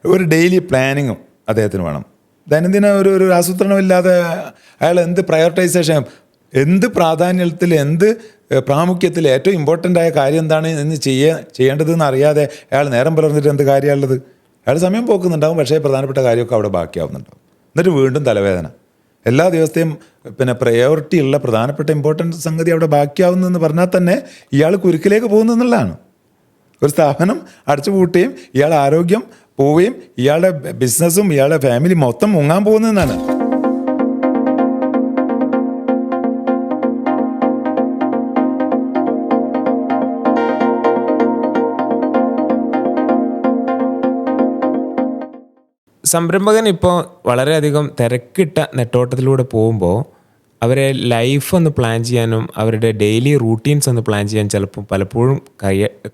ഒരു ഡെയിലി പ്ലാനിങ്ങും അദ്ദേഹത്തിന് വേണം. ദൈനംദിന ഒരു ആസൂത്രണമില്ലാതെ അയാൾ എന്ത് പ്രയോറിറ്റൈസേഷൻ, എന്ത് പ്രാധാന്യത്തിൽ, എന്ത് പ്രാമുഖ്യത്തിൽ ഏറ്റവും ഇമ്പോർട്ടൻ്റ് ആയ കാര്യം എന്താണ് എന്ന് ചെയ്യേണ്ടതെന്ന് അറിയാതെ അയാൾ നേരം പുലർന്നിട്ട് എന്ത് കാര്യമുള്ളത്? അയാൾ സമയം പോക്കുന്നുണ്ടാവും, പക്ഷേ പ്രധാനപ്പെട്ട കാര്യമൊക്കെ അവിടെ ബാക്കിയാവുന്നുണ്ടാവും. എന്നിട്ട് വീണ്ടും തലവേദന. എല്ലാ ദിവസത്തെയും പ്രയോറിറ്റി ഉള്ള പ്രധാനപ്പെട്ട ഇമ്പോർട്ടൻ്റ് സംഗതി അവിടെ ബാക്കിയാവുന്നെന്ന് പറഞ്ഞാൽ തന്നെ ഇയാൾ കുരുക്കിലേക്ക് പോകുന്നു എന്നുള്ളതാണ്. ഒരു സ്ഥാപനം അടച്ചു പൂട്ടുകയും ഇയാളുടെ ആരോഗ്യം പോവുകയും ഇയാളുടെ ബിസിനസ്സും ഇയാളുടെ ഫാമിലി മൊത്തം മുങ്ങാൻ പോകുന്നതെന്നാണ്. സംരംഭകൻ ഇപ്പോൾ വളരെയധികം തിരക്കിട്ട നെട്ടോട്ടത്തിലൂടെ പോകുമ്പോൾ അവരെ ലൈഫ് ഒന്ന് പ്ലാൻ ചെയ്യാനും അവരുടെ ഡെയിലി റൂട്ടീൻസ് ഒന്ന് പ്ലാൻ ചെയ്യാൻ ചിലപ്പോൾ പലപ്പോഴും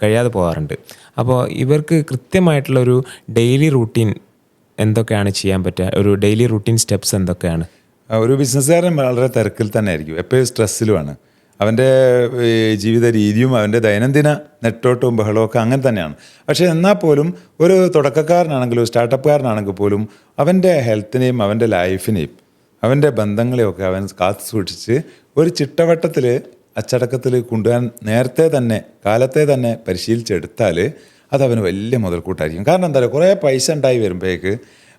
കഴിയാതെ പോകാറുണ്ട്. അപ്പോൾ ഇവർക്ക് കൃത്യമായിട്ടുള്ളൊരു ഡെയിലി റൂട്ടീൻ എന്തൊക്കെയാണ് ചെയ്യാൻ പറ്റുക? ഒരു ഡെയിലി റൂട്ടീൻ സ്റ്റെപ്സ് എന്തൊക്കെയാണ്? ഒരു ബിസിനസ്സുകാരൻ വളരെ തിരക്കിൽ തന്നെ ആയിരിക്കും, എപ്പോഴും സ്ട്രെസ്സിലുമാണ്. അവൻ്റെ ജീവിത രീതിയും അവൻ്റെ ദൈനംദിന നെട്ടോട്ടവും ബഹളവും ഒക്കെ അങ്ങനെ തന്നെയാണ്. പക്ഷേ എന്നാൽ പോലും ഒരു തുടക്കക്കാരനാണെങ്കിലും സ്റ്റാർട്ടപ്പുകാരനാണെങ്കിൽ പോലും അവൻ്റെ ഹെൽത്തിനെയും അവൻ്റെ ലൈഫിനെയും അവൻ്റെ ബന്ധങ്ങളെയൊക്കെ അവൻ കാത്തു സൂക്ഷിച്ച് ഒരു ചിട്ടവട്ടത്തിൽ അച്ചടക്കത്തിൽ കൊണ്ടുപോകാൻ നേരത്തെ തന്നെ കാലത്തെ തന്നെ പരിശീലിച്ചെടുത്താൽ അതവന് വലിയ മുതൽക്കൂട്ടായിരിക്കും. കാരണം എന്താ പറയുക, കുറേ പൈസ ഉണ്ടായി വരുമ്പോഴേക്ക്,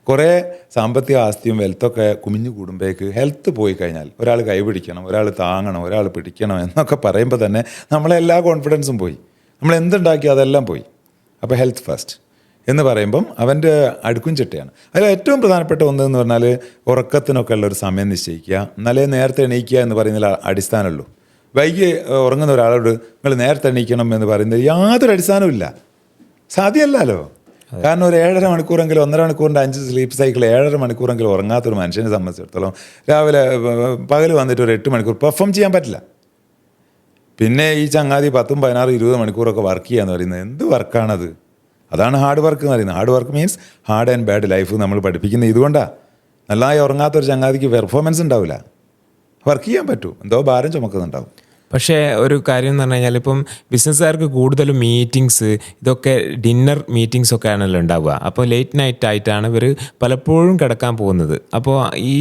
കുറേ സാമ്പത്തിക ആസ്തിയും വെൽത്തൊക്കെ കുമിഞ്ഞു കൂടുമ്പോഴേക്ക് ഹെൽത്ത് പോയി കഴിഞ്ഞാൽ ഒരാൾ കൈപിടിക്കണം, ഒരാൾ താങ്ങണം, ഒരാൾ പിടിക്കണം എന്നൊക്കെ പറയുമ്പോൾ തന്നെ നമ്മളെല്ലാ കോൺഫിഡൻസും പോയി, നമ്മൾ എന്തുണ്ടാക്കി അതെല്ലാം പോയി. അപ്പോൾ ഹെൽത്ത് ഫസ്റ്റ് എന്ന് പറയുമ്പം അവൻ്റെ അടുക്കും ചിട്ടയാണ്. അതിൽ ഏറ്റവും പ്രധാനപ്പെട്ട ഒന്നെന്ന് പറഞ്ഞാൽ ഉറക്കത്തിനൊക്കെ ഉള്ളൊരു സമയം നിശ്ചയിക്കുക. എന്നാലേ നേരത്തെ എണീക്കുക എന്ന് പറയുന്നതിൽ അടിസ്ഥാനമുള്ളൂ. വൈകി ഉറങ്ങുന്ന ഒരാളോട് നിങ്ങൾ നേരത്തെ എണീക്കണം എന്ന് പറയുന്നത് യാതൊരു അടിസ്ഥാനവും ഇല്ല, സാധ്യമല്ലല്ലോ. കാരണം ഒരു 7.5 മണിക്കൂറെങ്കിലും 1.5 മണിക്കൂറിൻ്റെ 5 സ്ലീപ്പ് സൈക്കിൾ 7.5 മണിക്കൂറെങ്കിലും ഉറങ്ങാത്തൊരു മനുഷ്യനെ സംബന്ധിച്ചിടത്തോളം രാവിലെ പകൽ വന്നിട്ട് ഒരു 8 മണിക്കൂർ പെർഫോം ചെയ്യാൻ പറ്റില്ല. പിന്നെ ഈ ചങ്ങാതി 10, 16, 20 മണിക്കൂറൊക്കെ വർക്ക് ചെയ്യാന്ന് പറയുന്നത് എന്ത് വർക്കാണത്? അതാണ് ഹാർഡ് വർക്ക് എന്ന് പറയുന്നത്. Hard work means hard and bad life നമ്മൾ പഠിപ്പിക്കുന്നത് ഇതുകൊണ്ടാണ്. നല്ലതായി ഉറങ്ങാത്തൊരു ചങ്ങാതിക്ക് പെർഫോമൻസ് ഉണ്ടാവില്ല, വർക്ക് ചെയ്യാൻ പറ്റൂ, എന്തോ ഭാരം ചുമക്കുന്നുണ്ടാവും. പക്ഷേ ഒരു കാര്യം എന്ന് പറഞ്ഞു കഴിഞ്ഞാൽ ഇപ്പം ബിസിനസ്സുകാർക്ക് കൂടുതലും മീറ്റിങ്സ്, ഇതൊക്കെ ഡിന്നർ മീറ്റിങ്സ് ഒക്കെ ആണല്ലോ ഉണ്ടാവുക. അപ്പോൾ ലേറ്റ് നൈറ്റ് ആയിട്ടാണ് ഇവർ പലപ്പോഴും കിടക്കാൻ പോകുന്നത്. അപ്പോൾ ഈ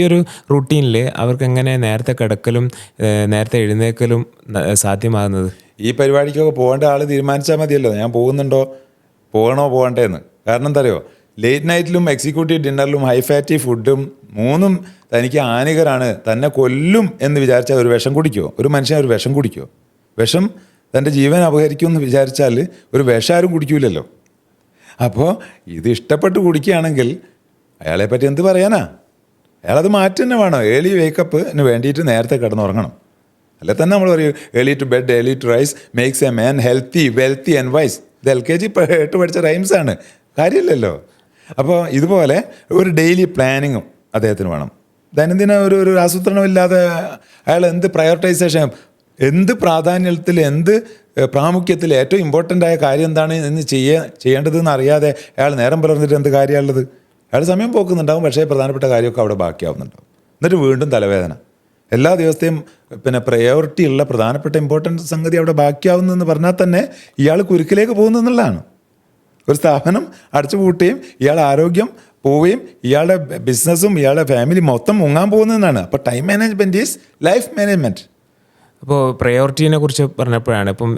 ഒരു റൂട്ടീനിൽ അവർക്ക് എങ്ങനെ നേരത്തെ കിടക്കലും നേരത്തെ എഴുന്നേൽക്കലും സാധ്യമാകുന്നത്? ഈ പരിപാടിക്കൊക്കെ പോകേണ്ട ആൾ തീരുമാനിച്ചാൽ മതിയല്ലോ, ഞാൻ പോകുന്നുണ്ടോ, പോകണ്ടേന്ന്. കാരണം എന്താ അറിയോ, ലേറ്റ് നൈറ്റിലും എക്സിക്യൂട്ടീവ് ഡിന്നറിലും ഹൈ ഫാറ്റി ഫുഡും മൂന്നും തനിക്ക് ഹാനികരാണ്, തന്നെ കൊല്ലും എന്ന് വിചാരിച്ചാൽ ഒരു വിഷം കുടിക്കുമോ? ഒരു മനുഷ്യൻ ഒരു വിഷം കുടിക്കുമോ? വിഷം തൻ്റെ ജീവൻ അപഹരിക്കുമെന്ന് വിചാരിച്ചാൽ ഒരു വിഷം ആരും കുടിക്കൂലല്ലോ. അപ്പോൾ ഇത് ഇഷ്ടപ്പെട്ട് കുടിക്കുകയാണെങ്കിൽ അയാളെ പറ്റി എന്ത് പറയാനാ? അയാളത് മാറ്റി തന്നെ വേണം. ഏർലി വേക്കപ്പിന് വേണ്ടിയിട്ട് നേരത്തെ കിടന്നുറങ്ങണം. അല്ലെ തന്നെ നമ്മൾ പറയും early to bed early to rise makes a man healthy wealthy and wise. ഇത് LKG 8 പഠിച്ച റൈംസാണ്, കാര്യമില്ലല്ലോ. അപ്പോൾ ഇതുപോലെ ഒരു ഡെയിലി പ്ലാനിങ്ങും അദ്ദേഹത്തിന് വേണം. ദൈനംദിന ഒരു ആസൂത്രണമില്ലാതെ അയാൾ എന്ത് പ്രയോറിറ്റൈസേഷൻ, എന്ത് പ്രാധാന്യത്തിൽ, എന്ത് പ്രാമുഖ്യത്തിൽ ഏറ്റവും ഇമ്പോർട്ടൻ്റ് ആയ കാര്യം എന്താണ് എന്ന് ചെയ്യേണ്ടതെന്ന് അറിയാതെ അയാൾ നേരം പുലർന്നിട്ട് എന്ത് കാര്യമുള്ളത്? അയാൾ സമയം പോക്കുന്നുണ്ടാവും, പക്ഷേ പ്രധാനപ്പെട്ട കാര്യമൊക്കെ അവിടെ ബാക്കിയാവുന്നുണ്ടാവും. എന്നിട്ട് വീണ്ടും തലവേദന. എല്ലാ ദിവസത്തെയും പ്രയോറിറ്റി ഉള്ള പ്രധാനപ്പെട്ട ഇമ്പോർട്ടൻ്റ് സംഗതി അവിടെ ബാക്കിയാവുന്നെന്ന് പറഞ്ഞാൽ തന്നെ ഇയാൾ കുരുക്കിലേക്ക് പോകുന്നു എന്നുള്ളതാണ്. ഒരു സ്ഥാപനം അടച്ചു പൂട്ടുകയും ഇയാളുടെ ആരോഗ്യം പോവുകയും ഇയാളുടെ ബിസിനസ്സും ഇയാളുടെ ഫാമിലി മൊത്തം മുങ്ങാൻ പോകുന്നതെന്നാണ്. അപ്പോൾ time management is life management. അപ്പോൾ പ്രയോറിറ്റീനെ കുറിച്ച് പറഞ്ഞപ്പോഴാണ്, ഇപ്പം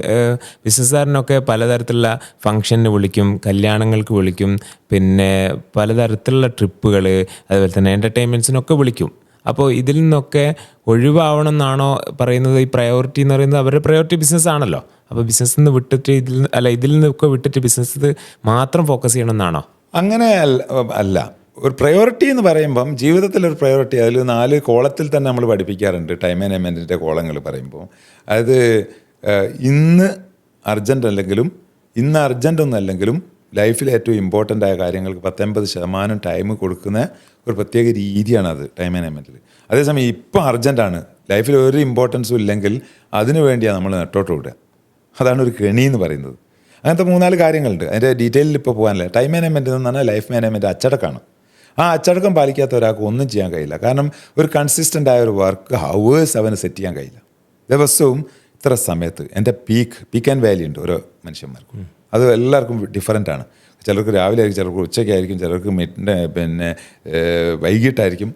ബിസിനസ്സുകാരനൊക്കെ പലതരത്തിലുള്ള ഫംഗ്ഷന് വിളിക്കും, കല്യാണങ്ങൾക്ക് വിളിക്കും, പിന്നെ പലതരത്തിലുള്ള ട്രിപ്പുകൾ, അതുപോലെ തന്നെ എൻ്റർടൈൻമെൻറ്റ്സിനൊക്കെ വിളിക്കും. അപ്പോൾ ഇതിൽ നിന്നൊക്കെ ഒഴിവാവണം എന്നാണോ പറയുന്നത്? ഈ പ്രയോറിറ്റി എന്ന് പറയുന്നത് അവരുടെ പ്രയോറിറ്റി ബിസിനസ് ആണല്ലോ. അപ്പോൾ ബിസിനസ്സിൽ നിന്ന് വിട്ടിട്ട് ഇതിൽ നിന്നൊക്കെ വിട്ടിട്ട് ബിസിനസ് മാത്രം ഫോക്കസ് ചെയ്യണം എന്നാണോ? അങ്ങനെ അല്ല. ഒരു പ്രയോറിറ്റി എന്ന് പറയുമ്പം ജീവിതത്തിലൊരു പ്രയോറിറ്റി അതിൽ 4 കോളത്തിൽ തന്നെ നമ്മൾ പഠിപ്പിക്കാറുണ്ട്. ടൈം മാനേജ്മെൻറ്റിൻ്റെ കോളങ്ങൾ പറയുമ്പോൾ അത് ഇന്ന് അർജൻറ്റ് അല്ലെങ്കിലും ഇന്ന് അർജൻറ്റ് ഒന്നല്ലെങ്കിലും ലൈഫിൽ ഏറ്റവും ഇമ്പോർട്ടൻ്റ് ആയ കാര്യങ്ങൾക്ക് 10-80% ടൈം കൊടുക്കുന്ന ഒരു പ്രത്യേക രീതിയാണ് അത് ടൈം മാനേജ്മെൻറ്റിൽ. അതേസമയം ഇപ്പം അർജൻറ്റാണ്, ലൈഫിൽ ഒരു ഇമ്പോർട്ടൻസും ഇല്ലെങ്കിൽ അതിനു വേണ്ടിയാണ് നമ്മൾ നെട്ടോട്ട് വിടുക. അതാണ് ഒരു കെണി എന്ന് പറയുന്നത്. അങ്ങനത്തെ 3-4 കാര്യങ്ങളുണ്ട്. അതിൻ്റെ ഡീറ്റെയിലിൽ ഇപ്പോൾ പോകാനില്ല. ടൈം മാനേജ്മെൻറ്റ് എന്ന് പറഞ്ഞാൽ ലൈഫ് മാനേജ്മെൻറ്റ് അച്ചടക്കമാണ്. ആ അച്ചടക്കം പാലിക്കാത്ത ഒരാൾക്ക് ഒന്നും ചെയ്യാൻ കഴിയില്ല. കാരണം ഒരു കൺസിസ്റ്റൻ്റ് ആയ ഒരു വർക്ക് ഹവേഴ്സ് അവന് സെറ്റ് ചെയ്യാൻ കഴിയില്ല. ദിവസവും ഇത്ര സമയത്ത് എൻ്റെ പീക്ക് ആൻഡ് വാലി ഉണ്ട് ഓരോ മനുഷ്യന്മാർക്കും. അത് എല്ലാവർക്കും ഡിഫറൻ്റ് ആണ്. ചിലർക്ക് രാവിലെ ആയിരിക്കും, ചിലർക്ക് ഉച്ചയ്ക്കായിരിക്കും, ചിലർക്ക് പിന്നെ വൈകിട്ടായിരിക്കും.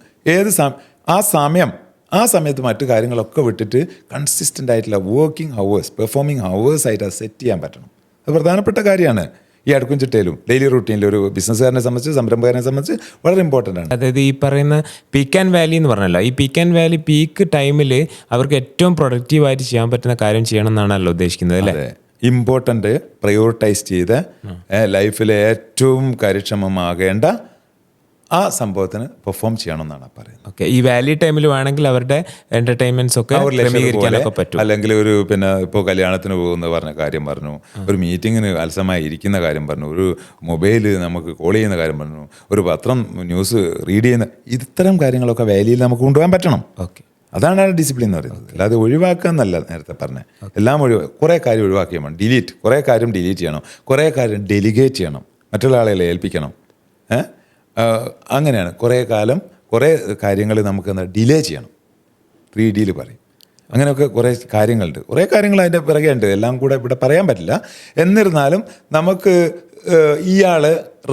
ആ സമയത്ത് മറ്റു കാര്യങ്ങളൊക്കെ വിട്ടിട്ട് കൺസിസ്റ്റൻ്റ് ആയിട്ടുള്ള വർക്കിംഗ് ഹവേഴ്സ്, പെർഫോമിംഗ് ഹവേഴ്സ് ആയിട്ട് അത് സെറ്റ് ചെയ്യാൻ പറ്റണം. അത് പ്രധാനപ്പെട്ട കാര്യമാണ് ഈ അടുക്കും ചിട്ടയിലും ഡെയിലി റൂട്ടീനിലും. ഒരു ബിസിനസ്സുകാരനെ സംബന്ധിച്ച്, സംരംഭകരനെ സംബന്ധിച്ച് വളരെ ഇമ്പോർട്ടൻ്റ് ആണ്. അതായത് ഈ പറയുന്ന പീക്ക് ആൻഡ് വാലി എന്ന് പറഞ്ഞല്ലോ, ഈ പീക്ക് ആൻഡ് വാലി പീക്ക് ടൈമിൽ അവർക്ക് ഏറ്റവും പ്രൊഡക്റ്റീവായിട്ട് ചെയ്യാൻ പറ്റുന്ന കാര്യം ചെയ്യണം എന്നാണല്ലോ ഉദ്ദേശിക്കുന്നത് അല്ലേ? അതെ, ഇമ്പോർട്ടൻ്റ് പ്രയോറിറ്റൈസ് ചെയ്ത് ലൈഫിലെ ഏറ്റവും കാര്യക്ഷമമാകേണ്ട ആ സംഭവത്തിന് പെർഫോം ചെയ്യണമെന്നാണ് പറയുന്നത്. ഓക്കെ, ഈ വാലി ടൈമിൽ വേണമെങ്കിൽ അവരുടെ എന്റർടൈൻമെന്റ്സ് ഒക്കെ ക്രമീകരിക്കാനൊക്കെ പറ്റും. അല്ലെങ്കിൽ ഒരു ഇപ്പോൾ കല്യാണത്തിന് പോകുന്ന പറഞ്ഞ കാര്യം പറഞ്ഞു, ഒരു മീറ്റിങ്ങിന് അലസമായി ഇരിക്കുന്ന കാര്യം പറഞ്ഞു, ഒരു മൊബൈല് നമുക്ക് കോൾ ചെയ്യുന്ന കാര്യം പറഞ്ഞു, ഒരു പത്രം ന്യൂസ് റീഡ് ചെയ്യുന്ന, ഇത്തരം കാര്യങ്ങളൊക്കെ വാലിയിൽ നമുക്ക് കൊണ്ടുപോകാൻ പറ്റണം. ഓക്കെ, അതാണ് ഡിസിപ്ലിൻ എന്ന് പറയുന്നത്. അല്ലാതെ ഒഴിവാക്കുക എന്നല്ല നേരത്തെ പറഞ്ഞത്. എല്ലാം കുറേ കാര്യം ഒഴിവാക്കിയാൽ വേണം. കുറേ കാര്യം ഡിലീറ്റ് ചെയ്യണം, കുറേ കാര്യം ഡെലിഗേറ്റ് ചെയ്യണം, മറ്റുള്ള ആളുകളെ ഏൽപ്പിക്കണം. അങ്ങനെയാണ് കുറേ കാര്യങ്ങൾ നമുക്ക് ഡിലേ ചെയ്യണം. 3D പറയും. അങ്ങനെയൊക്കെ കുറേ കാര്യങ്ങളുണ്ട്. കുറേ കാര്യങ്ങൾ അതിൻ്റെ പിറകെ ഉണ്ട്. എല്ലാം കൂടെ ഇവിടെ പറയാൻ പറ്റില്ല. എന്നിരുന്നാലും നമുക്ക് ഇയാൾ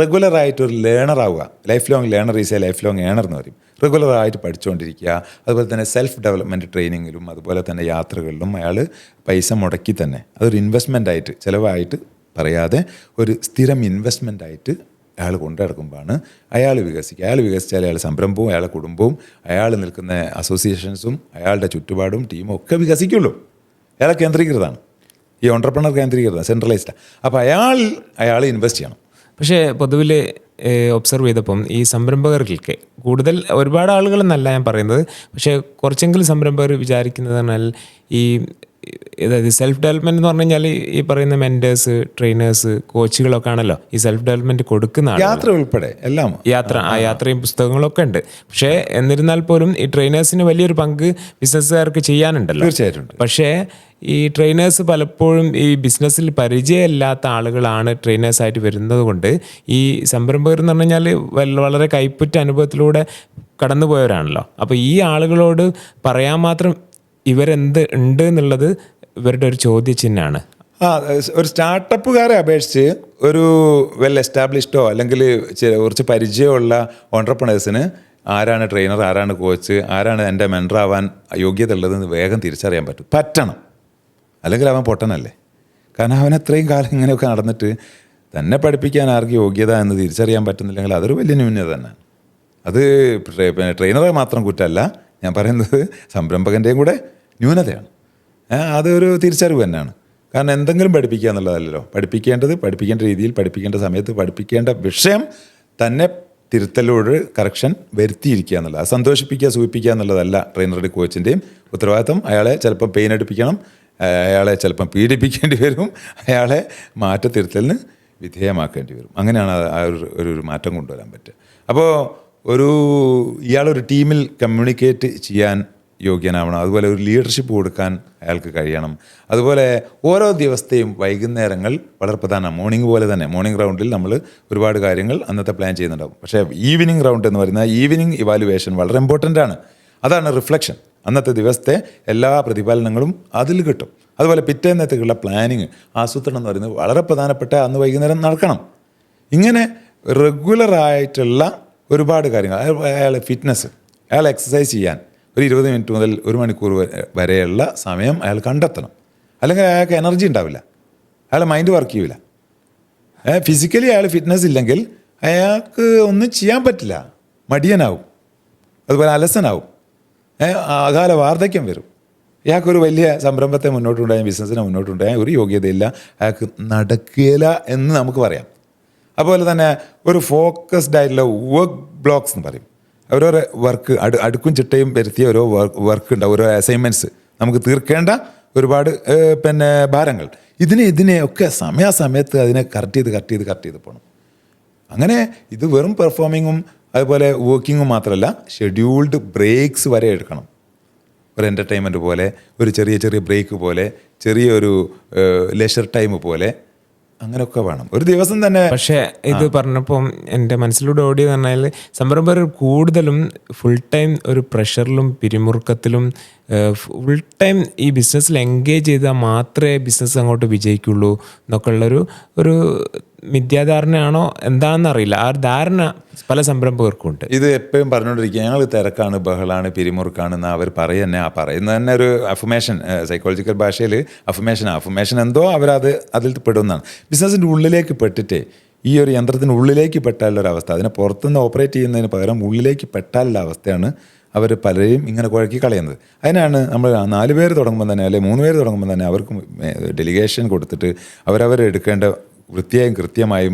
റെഗുലറായിട്ടൊരു ലേണറാവുക. Life long learner is a life long earner എന്ന് പറയും. റെഗുലറായിട്ട് പഠിച്ചുകൊണ്ടിരിക്കുക. അതുപോലെ തന്നെ സെൽഫ് ഡെവലപ്മെൻറ്റ് ട്രെയിനിങ്ങിലും അതുപോലെ തന്നെ യാത്രകളിലും അയാൾ പൈസ മുടക്കി തന്നെ അതൊരു ഇൻവെസ്റ്റ്മെൻ്റായിട്ട്, ചിലവായിട്ട് പറയാതെ ഒരു സ്ഥിരം ഇൻവെസ്റ്റ്മെൻ്റായിട്ട് അയാൾ കൊണ്ടു നടക്കുമ്പോഴാണ് അയാൾ വികസിക്കുക. അയാൾ വികസിച്ചാൽ അയാൾ സംരംഭവും അയാളുടെ കുടുംബവും അയാൾ നിൽക്കുന്ന അസോസിയേഷൻസും അയാളുടെ ചുറ്റുപാടും ടീമും ഒക്കെ വികസിക്കുള്ളൂ. അയാളെ കേന്ദ്രീകൃതമാണ്. ഈ ഓൺട്രപ്രണർ കേന്ദ്രീകൃതമാണ്, സെൻട്രലൈസ്ഡാണ്. അപ്പോൾ അയാൾ ഇൻവെസ്റ്റ് ചെയ്യണം. പക്ഷേ പൊതുവിൽ ഒബ്സർവ് ചെയ്തപ്പം ഈ സംരംഭകർക്ക് കൂടുതൽ, ഒരുപാട് ആളുകളെന്നല്ല ഞാൻ പറയുന്നത്, പക്ഷേ കുറച്ചെങ്കിലും സംരംഭകർ വിചാരിക്കുന്നത് പറഞ്ഞാൽ ഈ അതായത് സെൽഫ് ഡെവലപ്മെൻറ്റ് എന്ന് പറഞ്ഞു കഴിഞ്ഞാൽ ഈ പറയുന്ന മെൻറ്റേഴ്സ്, ട്രെയിനേഴ്സ്, കോച്ചുകളൊക്കെ ആണല്ലോ ഈ സെൽഫ് ഡെവലപ്മെൻറ്റ് കൊടുക്കുന്ന യാത്ര ഉൾപ്പെടെ എല്ലാം. യാത്രയും പുസ്തകങ്ങളൊക്കെ ഉണ്ട്. പക്ഷേ എന്നിരുന്നാൽ പോലും ഈ ട്രെയിനേഴ്സിന് വലിയൊരു പങ്ക് ബിസിനസ്സുകാർക്ക് ചെയ്യാനുണ്ടല്ലോ. തീർച്ചയായിട്ടും. പക്ഷേ ഈ ട്രെയിനേഴ്സ് പലപ്പോഴും ഈ ബിസിനസ്സിൽ പരിചയമില്ലാത്ത ആളുകളാണ് ട്രെയിനേഴ്സായിട്ട് വരുന്നത് കൊണ്ട് ഈ സംരംഭകർ എന്ന് പറഞ്ഞു കഴിഞ്ഞാൽ വളരെ കൈപ്പുറ്റ അനുഭവത്തിലൂടെ കടന്നുപോയവരാണല്ലോ. അപ്പോൾ ഈ ആളുകളോട് പറയാൻ മാത്രം ഇവരെന്ത് ഉണ്ട് എന്നുള്ളത് ഇവരുടെ ഒരു ചോദ്യചിഹ്നമാണ്. ഒരു സ്റ്റാർട്ടപ്പുകാരെ അപേക്ഷിച്ച് ഒരു വെൽ എസ്റ്റാബ്ലിഷ്ഡോ അല്ലെങ്കിൽ കുറച്ച് പരിചയമുള്ള ഓൺട്രപ്രണേഴ്സിന് ആരാണ് ട്രെയിനർ, ആരാണ് കോച്ച്, ആരാണ് എൻ്റെ മെൻറ്ററാവാൻ യോഗ്യത ഉള്ളതെന്ന് വേഗം തിരിച്ചറിയാൻ പറ്റണം. അല്ലെങ്കിൽ അവൻ പൊട്ടനല്ലേ. കാരണം അവൻ അത്രയും കാലം ഇങ്ങനെയൊക്കെ നടന്നിട്ട് തന്നെ പഠിപ്പിക്കാൻ ആർക്കും യോഗ്യത എന്ന് തിരിച്ചറിയാൻ പറ്റുന്നില്ലെങ്കിൽ അതൊരു വലിയ ന്യൂനത തന്നെയാണ്. അത് ട്രെയിനറെ മാത്രം കുറ്റമല്ല ഞാൻ പറയുന്നത്, സംരംഭകൻ്റെയും കൂടെ ന്യൂനതയാണ്. അതൊരു തിരിച്ചറിവ് തന്നെയാണ്. കാരണം എന്തെങ്കിലും പഠിപ്പിക്കുക എന്നുള്ളതല്ലല്ലോ. പഠിപ്പിക്കേണ്ട രീതിയിൽ, പഠിപ്പിക്കേണ്ട സമയത്ത്, പഠിപ്പിക്കേണ്ട വിഷയം തന്നെ തിരുത്തലോട് കറക്ഷൻ വരുത്തിയിരിക്കുക എന്നുള്ളത്, അത് സന്തോഷിപ്പിക്കുക, സൂചിപ്പിക്കുക എന്നുള്ളതല്ല ട്രെയിനറുടെ കോച്ചിൻ്റെയും ഉത്തരവാദിത്തം. അയാളെ ചിലപ്പം പെയിൻ എടുപ്പിക്കണം, അയാളെ ചിലപ്പം പീഡിപ്പിക്കേണ്ടി വരും, അയാളെ മാറ്റത്തിരുത്തലിന് വിധേയമാക്കേണ്ടി വരും. അങ്ങനെയാണ് ആ ഒരു മാറ്റം കൊണ്ടുവരാൻ പറ്റുക. അപ്പോൾ ഇയാളൊരു ടീമിൽ കമ്മ്യൂണിക്കേറ്റ് ചെയ്യാൻ യോഗ്യനാവണം. അതുപോലെ ഒരു ലീഡർഷിപ്പ് കൊടുക്കാൻ അയാൾക്ക് കഴിയണം. അതുപോലെ ഓരോ ദിവസത്തെയും വൈകുന്നേരങ്ങൾ വളരെ പ്രധാനമാണ്. മോർണിംഗ് പോലെ തന്നെ മോർണിംഗ് റൗണ്ടിൽ നമ്മൾ ഒരുപാട് കാര്യങ്ങൾ അന്നത്തെ പ്ലാൻ ചെയ്യുന്നുണ്ടാവും. പക്ഷേ ഈവനിങ് റൗണ്ട് എന്ന് പറയുന്ന ഈവനിങ് ഇവാലുവേഷൻ വളരെ ഇമ്പോർട്ടൻ്റ് ആണ്. അതാണ് റിഫ്ലക്ഷൻ. അന്നത്തെ ദിവസത്തെ എല്ലാ പ്രതിഫലനങ്ങളും അതിൽ കിട്ടും. അതുപോലെ പിറ്റേന്നത്തേക്കുള്ള പ്ലാനിങ്, ആസൂത്രണം എന്ന് പറയുന്നത് വളരെ പ്രധാനപ്പെട്ട അന്ന് വൈകുന്നേരം നടക്കണം. ഇങ്ങനെ റെഗുലറായിട്ടുള്ള ഒരുപാട് കാര്യങ്ങൾ, അയാൾ ഫിറ്റ്നസ്, അയാൾ എക്സസൈസ് ചെയ്യാൻ ഒരു 20 മിനിറ്റ് മുതൽ 1 മണിക്കൂർ വരെയുള്ള സമയം അയാൾ കണ്ടെത്തണം. അല്ലെങ്കിൽ അയാൾക്ക് എനർജി ഉണ്ടാവില്ല, അയാളുടെ മൈൻഡ് വർക്ക് ചെയ്യില്ല. ഫിസിക്കലി അയാൾ ഫിറ്റ്നസ് ഇല്ലെങ്കിൽ അയാൾക്ക് ഒന്നും ചെയ്യാൻ പറ്റില്ല, മടിയനാവും, അതുപോലെ അലസനാവും, അകാല വാർദ്ധക്യം വരും. അയാൾക്കൊരു വലിയ സംരംഭത്തെ മുന്നോട്ടുണ്ടായാൽ, ബിസിനസ്സിനെ മുന്നോട്ടുണ്ടായാൽ ഒരു യോഗ്യതയില്ല, അയാൾക്ക് നടക്കുകയില്ല എന്ന് നമുക്ക് പറയാം. അതുപോലെ തന്നെ ഒരു ഫോക്കസ്ഡ് ആയിട്ടുള്ള വർക്ക് ബ്ലോക്സ് എന്ന് പറയും. ഓരോരോ വർക്ക് അടുക്കും ചിട്ടയും വരുത്തിയ ഓരോ വർക്ക് ഉണ്ടാവും, ഓരോ അസൈൻമെൻറ്റ്സ്, നമുക്ക് തീർക്കേണ്ട ഒരുപാട് ഭാരങ്ങൾ. ഇതിനെയൊക്കെ സമയാസമയത്ത് അതിനെ കറക്റ്റ് ചെയ്ത് പോകണം. അങ്ങനെ ഇത് വെറും പെർഫോമിങ്ങും അതുപോലെ വർക്കിങ്ങും മാത്രമല്ല, ഷെഡ്യൂൾഡ് ബ്രേക്സ് വരെ എടുക്കണം. ഒരു എൻ്റർടൈൻമെൻറ്റ് പോലെ, ഒരു ചെറിയ ബ്രേക്ക് പോലെ, ചെറിയൊരു ലെഷർ ടൈം പോലെ, അങ്ങനെയൊക്കെ വേണം ഒരു ദിവസം തന്നെ. പക്ഷേ ഇത് പറഞ്ഞപ്പം എൻ്റെ മനസ്സിലൂടെ ഓടിയെന്ന് പറഞ്ഞാൽ സംരംഭകർ കൂടുതലും ഫുൾ ടൈം ഒരു പ്രഷറിലും പിരിമുറുക്കത്തിലും ഫുൾ ടൈം ഈ ബിസിനസ്സിൽ എൻഗേജ് ചെയ്താൽ മാത്രമേ ബിസിനസ് അങ്ങോട്ട് വിജയിക്കുള്ളൂ എന്നൊക്കെ ഉള്ളൊരു മിഥ്യാധാരണയാണോ എന്താണെന്ന് അറിയില്ല. ആ ഒരു ധാരണ പല സംരംഭകർക്കും ഉണ്ട്. ഇത് എപ്പോഴും പറഞ്ഞുകൊണ്ടിരിക്കുക, ഞങ്ങൾ തിരക്കാണ്, ബഹളാണ്, പിരിമുറുക്കാണെന്ന് അവർ പറയുന്നത്. ആ പറയുന്നത് തന്നെ ഒരു അഫർമേഷൻ, സൈക്കോളജിക്കൽ ഭാഷയിൽ അഫർമേഷൻ എന്തോ അവരത് അതിൽ പെടുന്നതാണ്. ബിസിനസ്സിൻ്റെ ഉള്ളിലേക്ക് പെട്ടിട്ടേ, ഈ ഒരു യന്ത്രത്തിനുള്ളിലേക്ക് പെട്ടാലുള്ള അവസ്ഥ, അതിനെ പുറത്തുനിന്ന് ഓപ്പറേറ്റ് ചെയ്യുന്നതിന് പകരം ഉള്ളിലേക്ക് പെട്ടാലുള്ള അവസ്ഥയാണ് അവർ പലരെയും ഇങ്ങനെ കുഴക്കി കളയുന്നത്. അതിനാണ് നമ്മൾ 4 പേര് തുടങ്ങുമ്പോൾ തന്നെ, അല്ലെങ്കിൽ 3 പേര് തുടങ്ങുമ്പോൾ തന്നെ അവർക്ക് ഡെലിഗേഷൻ കൊടുത്തിട്ട് അവരെടുക്കേണ്ട വൃത്തിയായും കൃത്യമായും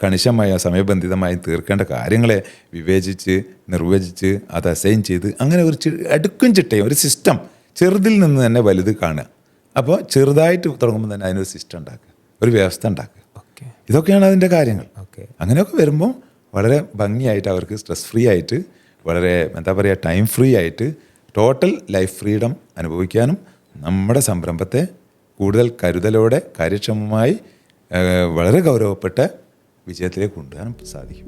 കണിശമായും സമയബന്ധിതമായും തീർക്കേണ്ട കാര്യങ്ങളെ വിവേചിച്ച് നിർവചിച്ച് അത് അസൈൻ ചെയ്ത് അങ്ങനെ ഒരു അടുക്കും ചിട്ടയും ഒരു സിസ്റ്റം, ചെറുതിൽ നിന്ന് തന്നെ വലുത് കാണുക. അപ്പോൾ ചെറുതായിട്ട് തുടങ്ങുമ്പോൾ തന്നെ അതിനൊരു സിസ്റ്റം ഉണ്ടാക്കുക, ഒരു വ്യവസ്ഥ ഉണ്ടാക്കുക. ഇതൊക്കെയാണ് അതിൻ്റെ കാര്യങ്ങൾ. അങ്ങനെയൊക്കെ വരുമ്പോൾ വളരെ ഭംഗിയായിട്ട് അവർക്ക് സ്ട്രെസ് ഫ്രീ ആയിട്ട്, വളരെ എന്താ പറയുക, ടൈം ഫ്രീ ആയിട്ട് ടോട്ടൽ ലൈഫ് ഫ്രീഡം അനുഭവിക്കാനും നമ്മുടെ സംരംഭത്തെ കൂടുതൽ കരുതലോടെ കാര്യക്ഷമമായി വളരെ ഗൗരവപ്പെട്ട വിജയത്തിലേക്ക് കൊണ്ടുവരാനും സാധിക്കും.